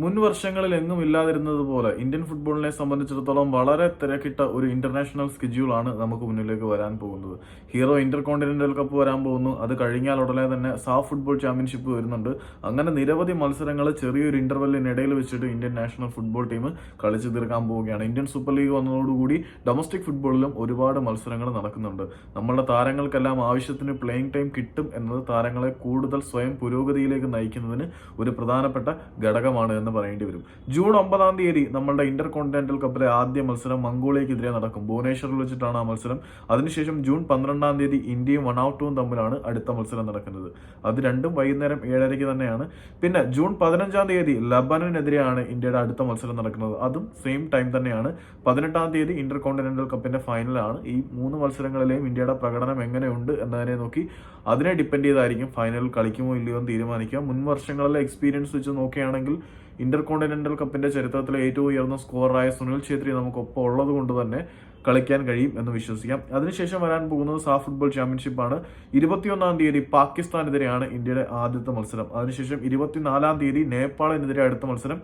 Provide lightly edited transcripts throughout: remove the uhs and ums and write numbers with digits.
മുൻ വർഷങ്ങളിൽ എങ്ങും ഇല്ലാതിരുന്നത് പോലെ ഇന്ത്യൻ ഫുട്ബോളിനെ സംബന്ധിച്ചിടത്തോളം വളരെ തിരക്കിട്ട ഒരു ഇന്റർനാഷണൽ സ്കെഡ്യൂളാണ് നമുക്ക് മുന്നിലേക്ക് വരാൻ പോകുന്നത്. ഹീറോ ഇന്റർ കോണ്ടിനെന്റൽ കപ്പ് വരാൻ പോകുന്നു. അത് കഴിഞ്ഞാൽ ഉടനെ തന്നെ സാഫ് ഫുട്ബോൾ ചാമ്പ്യൻഷിപ്പ് വരുന്നുണ്ട്. അങ്ങനെ നിരവധി മത്സരങ്ങൾ ചെറിയൊരു ഇന്റർവെല്ലിനിടയിൽ വെച്ചിട്ട് ഇന്ത്യൻ നാഷണൽ ഫുട്ബോൾ ടീം കളിച്ചു തീർക്കാൻ പോവുകയാണ്. ഇന്ത്യൻ സൂപ്പർ ലീഗ് വന്നതോടുകൂടി ഡൊമസ്റ്റിക് ഫുട്ബോളിലും ഒരുപാട് മത്സരങ്ങൾ നടക്കുന്നുണ്ട്. നമ്മളുടെ താരങ്ങൾക്കെല്ലാം ആവശ്യത്തിന് പ്ലേയിങ് ടൈം കിട്ടും എന്നത് താരങ്ങളെ കൂടുതൽ സ്വയം പുരോഗതിയിലേക്ക് നയിക്കുന്നതിന് ഒരു പ്രധാനപ്പെട്ട ഘടകമാണ് എന്ന് പറയേണ്ടി വരും. ജൂൺ 9 നമ്മളുടെ ഇന്റർ കോണ്ടിനെന്റൽ കപ്പിലെ ആദ്യ മത്സരം മംഗോളിയക്കെതിരെ നടക്കും. ഭുവനേശ്വറിൽ വെച്ചിട്ടാണ് ആ മത്സരം. അതിനുശേഷം ജൂൺ 12 ഇന്ത്യയും വണൌട്ടും തമ്മിലാണ് അടുത്ത മത്സരം നടക്കുന്നത്. അത് രണ്ടും വൈകുന്നേരം 7:30 തന്നെയാണ്. പിന്നെ ജൂൺ 15 ലബനനെതിരെയാണ് ഇന്ത്യയുടെ അടുത്ത മത്സരം നടക്കുന്നത്. അതും സെയിം ടൈം തന്നെയാണ്. 18 ഇന്റർ കോണ്ടിനെന്റൽ കപ്പിന്റെ ഫൈനലാണ്. ഈ 3 മത്സരങ്ങളിലെയും ഇന്ത്യയുടെ പ്രകടനം എങ്ങനെയുണ്ട് എന്നതിനെ നോക്കി അതിനെ ഡിപ്പെൻഡ് ചെയ്തായിരിക്കും ഫൈനൽ കളിക്കുമോ ഇല്ലയോ എന്ന് തീരുമാനിക്കുക. മുൻ വർഷങ്ങളിലെ എക്സ്പീരിയൻസ് വെച്ച് നോക്കുകയാണെങ്കിൽ ഇന്റർ കോണ്ടിനെന്റൽ കപ്പിന്റെ ചരിത്രത്തിലെ ഏറ്റവും ഉയർന്ന സ്കോറായ സുനിൽ ഛേത്രി നമുക്കൊപ്പം ഉള്ളത് കൊണ്ട് തന്നെ കളിക്കാൻ കഴിയും എന്ന് വിശ്വസിക്കാം. അതിനുശേഷം വരാൻ പോകുന്നത് സാഫ് ഫുട്ബോൾ ചാമ്പ്യൻഷിപ്പാണ്. 21 പാകിസ്ഥാനെതിരെയാണ് ഇന്ത്യയുടെ ആദ്യത്തെ മത്സരം. അതിനുശേഷം 24 നേപ്പാളിനെതിരെ അടുത്ത മത്സരം.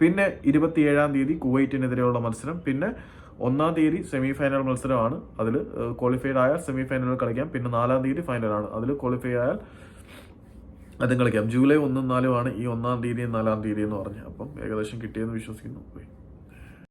പിന്നെ 27 കുവൈറ്റിനെതിരെയുള്ള മത്സരം. പിന്നെ 1 സെമി ഫൈനൽ മത്സരമാണ്. അതിൽ ക്വാളിഫൈഡ് ആയാൽ സെമി ഫൈനലിൽ കളിക്കാം. പിന്നെ 4 ഫൈനലാണ്. അതിൽ ക്വാളിഫൈ ആയാൽ അതും കളിക്കാം. ജൂലൈ 1-4 ആണ് ഈ 1 4 എന്ന് പറഞ്ഞത്. അപ്പം ഏകദേശം കിട്ടിയെന്ന് വിശ്വസിക്കുന്നു.